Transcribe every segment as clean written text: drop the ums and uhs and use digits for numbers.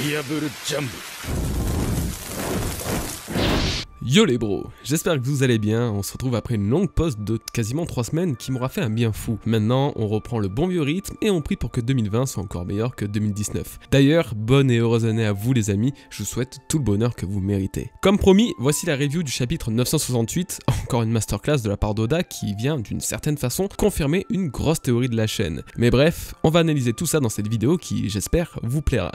Diable Jump. Yo les bros, j'espère que vous allez bien. On se retrouve après une longue pause de quasiment 3 semaines qui m'aura fait un bien fou. Maintenant, on reprend le bon vieux rythme et on prie pour que 2020 soit encore meilleur que 2019. D'ailleurs, bonne et heureuse année à vous les amis, je vous souhaite tout le bonheur que vous méritez. Comme promis, voici la review du chapitre 968, encore une masterclass de la part d'Oda qui vient d'une certaine façon confirmer une grosse théorie de la chaîne. Mais bref, on va analyser tout ça dans cette vidéo qui, j'espère, vous plaira.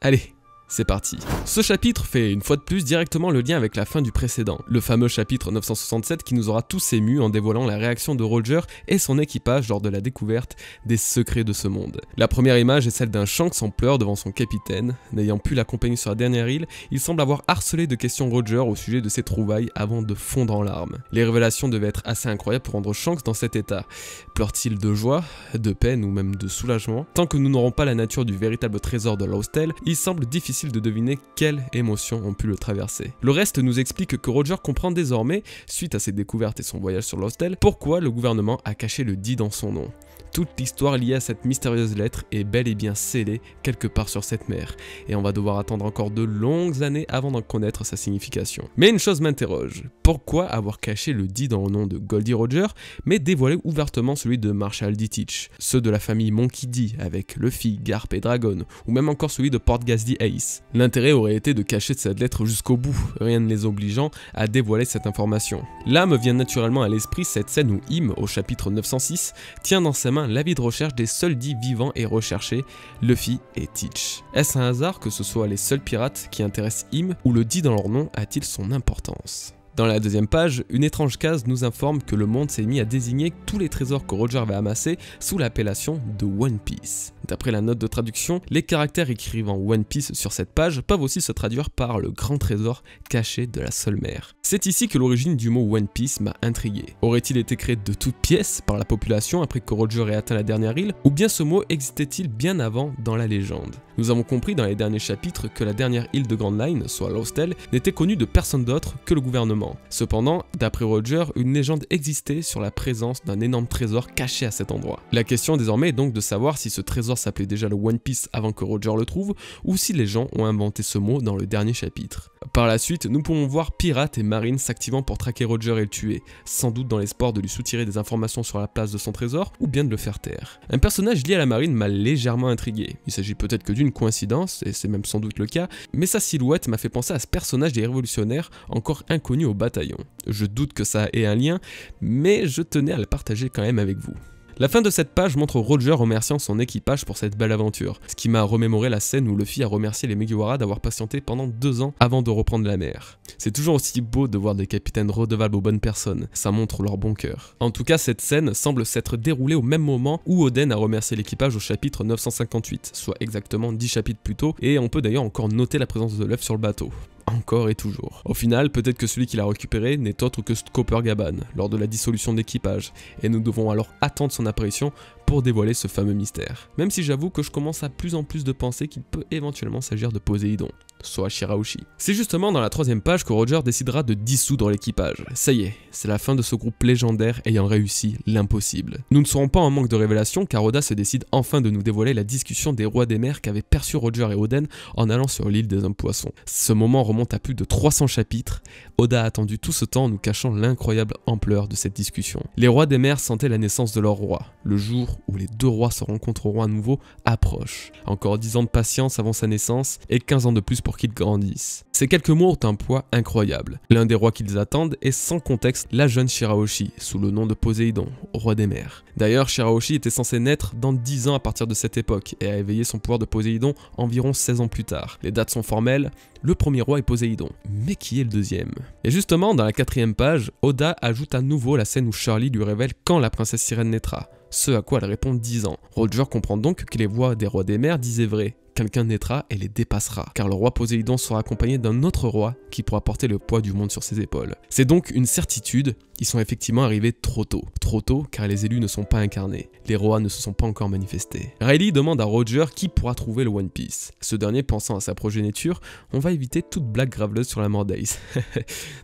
Allez, c'est parti. Ce chapitre fait une fois de plus directement le lien avec la fin du précédent, le fameux chapitre 967 qui nous aura tous émus en dévoilant la réaction de Roger et son équipage lors de la découverte des secrets de ce monde. La première image est celle d'un Shanks en pleurs devant son capitaine. N'ayant pu l'accompagner sur la dernière île, il semble avoir harcelé de questions Roger au sujet de ses trouvailles avant de fondre en larmes. Les révélations devaient être assez incroyables pour rendre Shanks dans cet état. Pleure-t-il de joie, de peine ou même de soulagement? Tant que nous n'aurons pas la nature du véritable trésor de Lost Tale, il semble difficile de deviner quelles émotions ont pu le traverser. Le reste nous explique que Roger comprend désormais, suite à ses découvertes et son voyage sur Lost Tale, pourquoi le gouvernement a caché le dit dans son nom. Toute l'histoire liée à cette mystérieuse lettre est bel et bien scellée quelque part sur cette mer, et on va devoir attendre encore de longues années avant d'en connaître sa signification. Mais une chose m'interroge, pourquoi avoir caché le dit dans le nom de Goldie Roger, mais dévoiler ouvertement celui de Marshall D. Teach, ceux de la famille Monkey D avec Luffy, Garp et Dragon, ou même encore celui de Portgas D. Ace. L'intérêt aurait été de cacher cette lettre jusqu'au bout, rien ne les obligeant à dévoiler cette information. Là me vient naturellement à l'esprit cette scène où Im, au chapitre 906, tient dans ses main l'avis de recherche des seuls dits vivants et recherchés, Luffy et Teach. Est-ce un hasard que ce soit les seuls pirates qui intéressent Im, ou le dit dans leur nom a-t-il son importance? Dans la deuxième page, une étrange case nous informe que le monde s'est mis à désigner tous les trésors que Roger avait amassés sous l'appellation de One Piece. D'après la note de traduction, les caractères écrivant One Piece sur cette page peuvent aussi se traduire par le grand trésor caché de la seule mer. C'est ici que l'origine du mot One Piece m'a intrigué. Aurait-il été créé de toutes pièces par la population après que Roger ait atteint la dernière île, ou bien ce mot existait-il bien avant dans la légende? Nous avons compris dans les derniers chapitres que la dernière île de Grand Line, soit Lost Tale, n'était connue de personne d'autre que le gouvernement. Cependant, d'après Roger, une légende existait sur la présence d'un énorme trésor caché à cet endroit. La question désormais est donc de savoir si ce trésor s'appelait déjà le One Piece avant que Roger le trouve, ou si les gens ont inventé ce mot dans le dernier chapitre. Par la suite, nous pouvons voir Pirate et Marine s'activant pour traquer Roger et le tuer, sans doute dans l'espoir de lui soutirer des informations sur la place de son trésor, ou bien de le faire taire. Un personnage lié à la marine m'a légèrement intrigué. Il s'agit peut-être que d'une coïncidence, et c'est même sans doute le cas, mais sa silhouette m'a fait penser à ce personnage des révolutionnaires encore inconnu au bataillon. Je doute que ça ait un lien, mais je tenais à le partager quand même avec vous. La fin de cette page montre Roger remerciant son équipage pour cette belle aventure, ce qui m'a remémoré la scène où Luffy a remercié les Mugiwara d'avoir patienté pendant 2 ans avant de reprendre la mer. C'est toujours aussi beau de voir des capitaines redevables aux bonnes personnes, ça montre leur bon cœur. En tout cas, cette scène semble s'être déroulée au même moment où Oden a remercié l'équipage au chapitre 958, soit exactement 10 chapitres plus tôt, et on peut d'ailleurs encore noter la présence de l'œuf sur le bateau. Encore et toujours. Au final, peut-être que celui qui l'a récupéré n'est autre que Copper Gaban, lors de la dissolution d'équipage, et nous devons alors attendre son apparition pour dévoiler ce fameux mystère. Même si j'avoue que je commence à plus en plus de penser qu'il peut éventuellement s'agir de Poséidon, soit Shirahoshi. C'est justement dans la 3e page que Roger décidera de dissoudre l'équipage. Ça y est, c'est la fin de ce groupe légendaire ayant réussi l'impossible. Nous ne serons pas en manque de révélations car Oda se décide enfin de nous dévoiler la discussion des rois des mers qu'avaient perçu Roger et Oden en allant sur l'île des hommes poissons. Ce moment remonte à plus de 300 chapitres. Oda a attendu tout ce temps en nous cachant l'incroyable ampleur de cette discussion. Les rois des mers sentaient la naissance de leur roi. Le jour où les 2 rois se rencontreront à nouveau approche. Encore 10 ans de patience avant sa naissance et 15 ans de plus pour qu'ils grandissent. Ces quelques mots ont un poids incroyable. L'un des rois qu'ils attendent est sans contexte la jeune Shirahoshi, sous le nom de Poséidon, roi des mers. D'ailleurs, Shirahoshi était censé naître dans 10 ans à partir de cette époque et a éveillé son pouvoir de Poséidon environ 16 ans plus tard. Les dates sont formelles, le premier roi est Poséidon. Mais qui est le deuxième? Et justement, dans la 4e page, Oda ajoute à nouveau la scène où Charlie lui révèle quand la princesse sirène naîtra. Ce à quoi elle répond 10 ans. Roger comprend donc que les voix des rois des mers disaient vrai. Quelqu'un naîtra et les dépassera, car le roi Poséidon sera accompagné d'un autre roi qui pourra porter le poids du monde sur ses épaules. C'est donc une certitude, ils sont effectivement arrivés trop tôt. Trop tôt car les élus ne sont pas incarnés, les rois ne se sont pas encore manifestés. Riley demande à Roger qui pourra trouver le One Piece. Ce dernier pensant à sa progéniture, on va éviter toute blague graveleuse sur la mort d'Ace.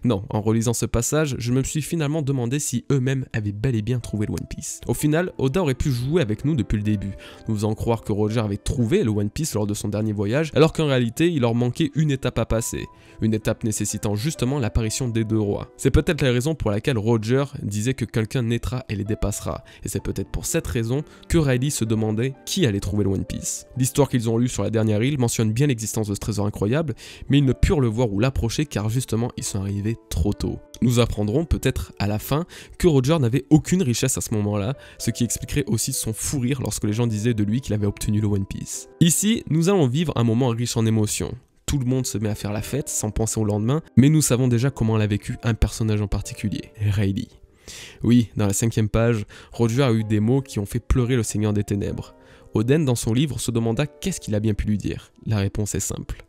Non, en relisant ce passage, je me suis finalement demandé si eux-mêmes avaient bel et bien trouvé le One Piece. Au final, Oda aurait pu jouer avec nous depuis le début, nous faisant croire que Roger avait trouvé le One Piece lors de son dernier voyage, alors qu'en réalité il leur manquait une étape à passer, une étape nécessitant justement l'apparition des deux rois. C'est peut-être la raison pour laquelle Roger disait que quelqu'un naîtra et les dépassera, et c'est peut-être pour cette raison que Riley se demandait qui allait trouver le One Piece. L'histoire qu'ils ont lue sur la dernière île mentionne bien l'existence de ce trésor incroyable, mais ils ne purent le voir ou l'approcher car justement ils sont arrivés trop tôt. Nous apprendrons peut-être à la fin que Roger n'avait aucune richesse à ce moment-là, ce qui expliquerait aussi son fou rire lorsque les gens disaient de lui qu'il avait obtenu le One Piece. Ici, nous allons vivre un moment riche en émotions. Tout le monde se met à faire la fête sans penser au lendemain, mais nous savons déjà comment l'a vécu un personnage en particulier, Riley. Oui, dans la 5e page, Roger a eu des mots qui ont fait pleurer le Seigneur des Ténèbres. Oden, dans son livre, se demanda qu'est-ce qu'il a bien pu lui dire. La réponse est simple.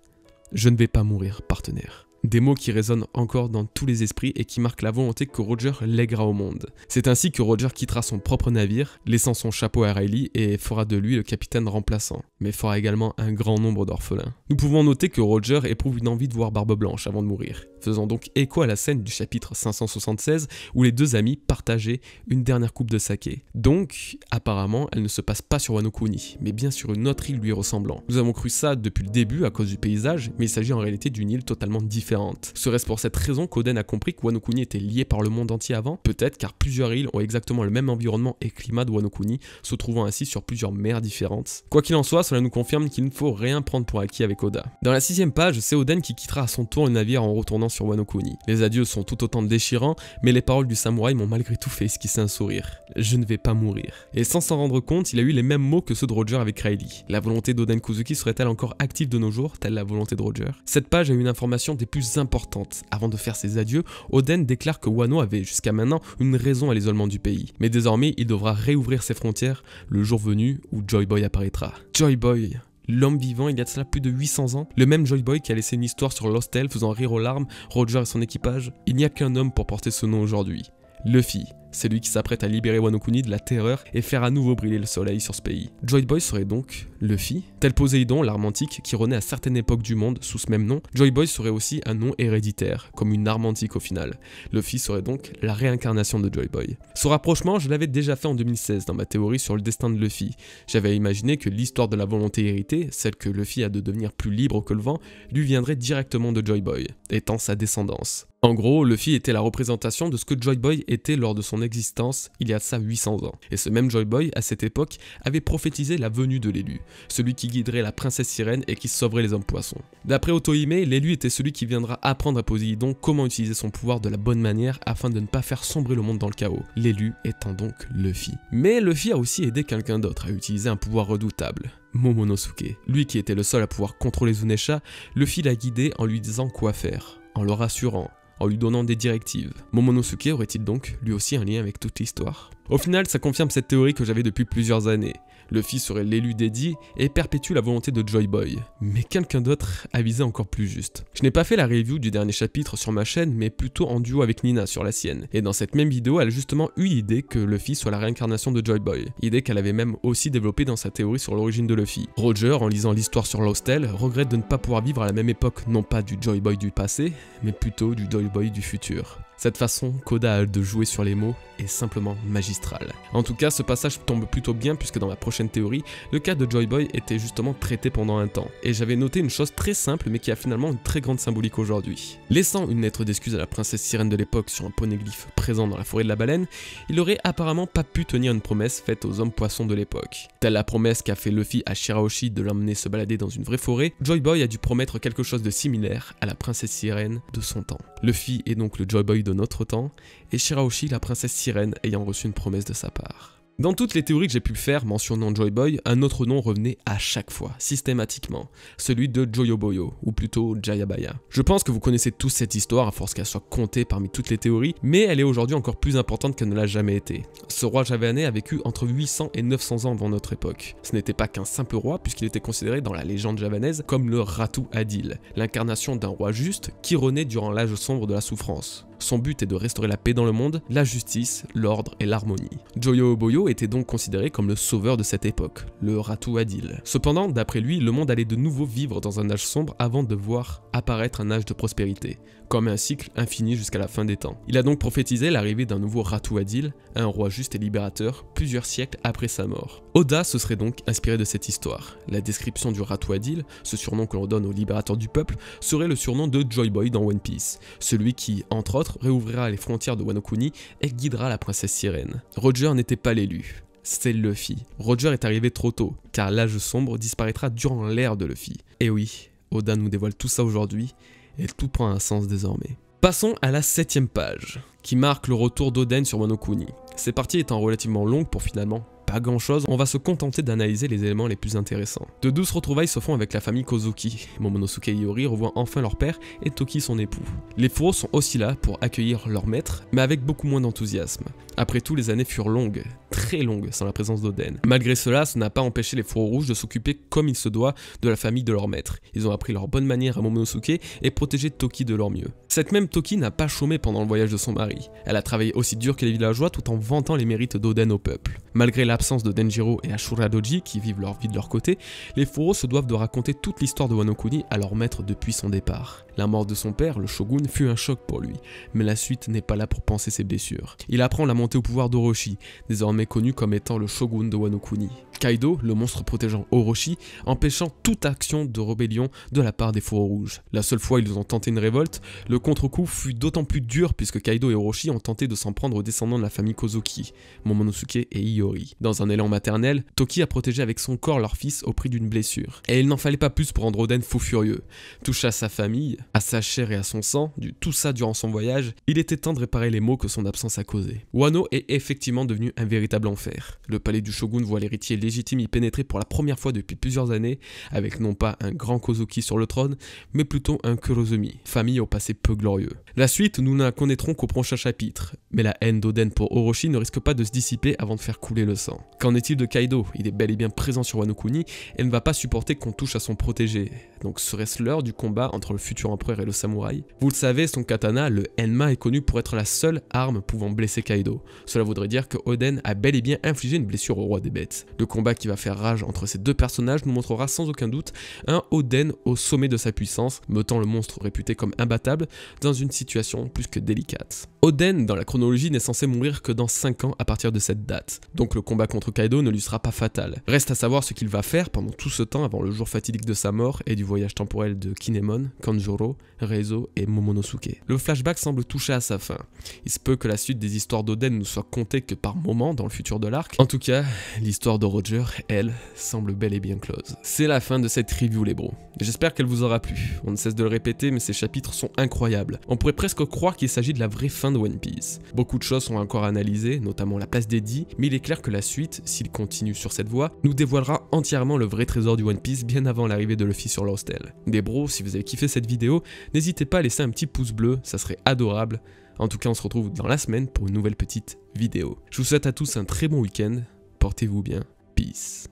Je ne vais pas mourir, partenaire. Des mots qui résonnent encore dans tous les esprits et qui marquent la volonté que Roger lèguera au monde. C'est ainsi que Roger quittera son propre navire, laissant son chapeau à Riley et fera de lui le capitaine remplaçant, mais fera également un grand nombre d'orphelins. Nous pouvons noter que Roger éprouve une envie de voir Barbe Blanche avant de mourir, faisant donc écho à la scène du chapitre 576 où les deux amis partageaient une dernière coupe de saké. Donc, apparemment, elle ne se passe pas sur Wano Kuni, mais bien sur une autre île lui ressemblant. Nous avons cru ça depuis le début à cause du paysage, mais il s'agit en réalité d'une île totalement différente. Serait-ce pour cette raison qu'Oden a compris que Wano Kuni était lié par le monde entier avant? Peut-être, car plusieurs îles ont exactement le même environnement et climat de Wano Kuni, se trouvant ainsi sur plusieurs mers différentes. Quoi qu'il en soit, cela nous confirme qu'il ne faut rien prendre pour acquis avec Oda. Dans la 6e page, c'est Oden qui quittera à son tour le navire en retournant sur Wano Kuni. Les adieux sont tout autant déchirants, mais les paroles du samouraï m'ont malgré tout fait esquisser un sourire. Je ne vais pas mourir. Et sans s'en rendre compte, il a eu les mêmes mots que ceux de Roger avec Riley. La volonté d'Oden Kozuki serait-elle encore active de nos jours, telle la volonté de Roger? Cette page a une information des plus importantes. Avant de faire ses adieux, Oden déclare que Wano avait jusqu'à maintenant une raison à l'isolement du pays. Mais désormais, il devra réouvrir ses frontières le jour venu où Joy Boy apparaîtra. Joy Boy, l'homme vivant il y a de cela plus de 800 ans, le même Joy Boy qui a laissé une histoire sur Lost faisant rire aux larmes Roger et son équipage. Il n'y a qu'un homme pour porter ce nom aujourd'hui, Luffy. C'est lui qui s'apprête à libérer Wano Kuni de la terreur et faire à nouveau briller le soleil sur ce pays. Joy Boy serait donc Luffy. Tel Poséidon, l'arme antique qui renaît à certaines époques du monde sous ce même nom, Joy Boy serait aussi un nom héréditaire, comme une arme antique au final. Luffy serait donc la réincarnation de Joy Boy. Ce rapprochement, je l'avais déjà fait en 2016 dans ma théorie sur le destin de Luffy. J'avais imaginé que l'histoire de la volonté héritée, celle que Luffy a de devenir plus libre que le vent, lui viendrait directement de Joy Boy, étant sa descendance. En gros, Luffy était la représentation de ce que Joy Boy était lors de son existence il y a de ça 800 ans. Et ce même Joy Boy, à cette époque, avait prophétisé la venue de l'élu, celui qui guiderait la princesse sirène et qui sauverait les hommes poissons. D'après Otohime, l'élu était celui qui viendra apprendre à Poséidon comment utiliser son pouvoir de la bonne manière afin de ne pas faire sombrer le monde dans le chaos, l'élu étant donc Luffy. Mais Luffy a aussi aidé quelqu'un d'autre à utiliser un pouvoir redoutable. Momonosuke. Lui qui était le seul à pouvoir contrôler Zunesha, Luffy l'a guidé en lui disant quoi faire, en le rassurant, en lui donnant des directives. Momonosuke aurait-il donc lui aussi un lien avec toute l'histoire? Au final, ça confirme cette théorie que j'avais depuis plusieurs années. Luffy serait l'élu dédié et perpétue la volonté de Joy Boy. Mais quelqu'un d'autre a visé encore plus juste. Je n'ai pas fait la review du dernier chapitre sur ma chaîne, mais plutôt en duo avec Nina sur la sienne. Et dans cette même vidéo, elle a justement eu l'idée que Luffy soit la réincarnation de Joy Boy. Idée qu'elle avait même aussi développée dans sa théorie sur l'origine de Luffy. Roger, en lisant l'histoire sur Lost, regrette de ne pas pouvoir vivre à la même époque, non pas du Joy Boy du passé, mais plutôt du Joy Boy du futur. Cette façon qu'Oda a de jouer sur les mots est simplement magistrale. En tout cas, ce passage tombe plutôt bien puisque dans ma prochaine théorie, le cas de Joy Boy était justement traité pendant un temps. Et j'avais noté une chose très simple mais qui a finalement une très grande symbolique aujourd'hui. Laissant une lettre d'excuse à la princesse sirène de l'époque sur un poneglyphe présent dans la forêt de la baleine, il aurait apparemment pas pu tenir une promesse faite aux hommes poissons de l'époque. Telle la promesse qu'a fait Luffy à Shirahoshi de l'emmener se balader dans une vraie forêt, Joy Boy a dû promettre quelque chose de similaire à la princesse sirène de son temps. Luffy est donc le Joy Boy de notre temps, et Shirahoshi la princesse sirène ayant reçu une promesse de sa part. Dans toutes les théories que j'ai pu faire mentionnant Joy Boy, un autre nom revenait à chaque fois, systématiquement, celui de Joyoboyo, ou plutôt Jayabaya. Je pense que vous connaissez tous cette histoire à force qu'elle soit comptée parmi toutes les théories, mais elle est aujourd'hui encore plus importante qu'elle ne l'a jamais été. Ce roi javanais a vécu entre 800 et 900 ans avant notre époque. Ce n'était pas qu'un simple roi puisqu'il était considéré dans la légende javanaise comme le Ratu Adil, l'incarnation d'un roi juste qui renaît durant l'âge sombre de la souffrance. Son but est de restaurer la paix dans le monde, la justice, l'ordre et l'harmonie. Joyo Oboyo était donc considéré comme le sauveur de cette époque, le Ratu Adil. Cependant, d'après lui, le monde allait de nouveau vivre dans un âge sombre avant de voir apparaître un âge de prospérité, comme un cycle infini jusqu'à la fin des temps. Il a donc prophétisé l'arrivée d'un nouveau Ratu Adil, un roi juste et libérateur, plusieurs siècles après sa mort. Oda se serait donc inspiré de cette histoire. La description du Ratu Adil, ce surnom que l'on donne au libérateur du peuple, serait le surnom de Joy Boy dans One Piece, celui qui, entre autres, réouvrira les frontières de Wano Kuni et guidera la princesse sirène. Roger n'était pas l'élu. C'est Luffy. Roger est arrivé trop tôt, car l'âge sombre disparaîtra durant l'ère de Luffy. Et oui, Oda nous dévoile tout ça aujourd'hui, et tout prend un sens désormais. Passons à la 7ème page, qui marque le retour d'Oden sur Wano Kuni. Ces parties étant relativement longues pour finalement pas grand chose, on va se contenter d'analyser les éléments les plus intéressants. De douces retrouvailles se font avec la famille Kozuki. Momonosuke et Iori revoient enfin leur père et Toki son époux. Les Furo sont aussi là pour accueillir leur maître, mais avec beaucoup moins d'enthousiasme. Après tout, les années furent longues, très longues, sans la présence d'Oden. Malgré cela, ça n'a pas empêché les Furo rouges de s'occuper comme il se doit de la famille de leur maître. Ils ont appris leur bonne manière à Momonosuke et protégé Toki de leur mieux. Cette même Toki n'a pas chômé pendant le voyage de son mari. Elle a travaillé aussi dur que les villageois tout en vantant les mérites d'Oden au peuple. Malgré l'absence de Denjiro et Ashura Doji qui vivent leur vie de leur côté, les Furo se doivent de raconter toute l'histoire de Wano Kuni à leur maître depuis son départ. La mort de son père, le shogun, fut un choc pour lui, mais la suite n'est pas là pour panser ses blessures. Il apprend la montée au pouvoir d'Orochi, désormais connu comme étant le shogun de Wano Kuni. Kaido, le monstre protégeant Orochi, empêchant toute action de rébellion de la part des Furo rouges. La seule fois où ils ont tenté une révolte, le contre-coup fut d'autant plus dur puisque Kaido et Orochi ont tenté de s'en prendre aux descendants de la famille Kozuki, Momonosuke et Iori. Dans un élan maternel, Toki a protégé avec son corps leur fils au prix d'une blessure. Et il n'en fallait pas plus pour rendre Oden fou furieux. Touché à sa famille, à sa chair et à son sang, tout ça durant son voyage, il était temps de réparer les maux que son absence a causés. Wano est effectivement devenu un véritable enfer. Le palais du shogun voit l'héritier légitime y pénétrer pour la première fois depuis plusieurs années, avec non pas un grand Kozuki sur le trône, mais plutôt un Kurozumi, famille au passé peu glorieux. La suite, nous ne la connaîtrons qu'au prochain chapitre, mais la haine d'Oden pour Orochi ne risque pas de se dissiper avant de faire couler le sang. Qu'en est-il de Kaido? Il est bel et bien présent sur Wano Kuni et ne va pas supporter qu'on touche à son protégé. Donc serait-ce l'heure du combat entre le futur empereur et le samouraï? Vous le savez, son katana, le Enma, est connu pour être la seule arme pouvant blesser Kaido. Cela voudrait dire que Oden a bel et bien infligé une blessure au roi des bêtes. Le combat qui va faire rage entre ces deux personnages nous montrera sans aucun doute un Oden au sommet de sa puissance, mettant le monstre réputé comme imbattable dans une situation plus que délicate. Oden, dans la chronologie, n'est censé mourir que dans 5 ans à partir de cette date, donc le combat contre Kaido ne lui sera pas fatal. Reste à savoir ce qu'il va faire pendant tout ce temps avant le jour fatidique de sa mort et du voyage temporel de Kinemon, Kanjuro, Reizo et Momonosuke. Le flashback semble toucher à sa fin. Il se peut que la suite des histoires d'Oden ne soit comptée que par moments dans le futur de l'arc. En tout cas, l'histoire de Roger, elle, semble bel et bien close. C'est la fin de cette review les bros. J'espère qu'elle vous aura plu. On ne cesse de le répéter, mais ces chapitres sont incroyables. On pourrait presque croire qu'il s'agit de la vraie fin de One Piece. Beaucoup de choses sont encore analysées, notamment la place d'Eddie, mais il est clair que la suite, s'il continue sur cette voie, nous dévoilera entièrement le vrai trésor du One Piece bien avant l'arrivée de Luffy sur Lost Hell. Des bros, si vous avez kiffé cette vidéo, n'hésitez pas à laisser un petit pouce bleu, ça serait adorable. En tout cas, on se retrouve dans la semaine pour une nouvelle petite vidéo. Je vous souhaite à tous un très bon week-end, portez-vous bien, peace.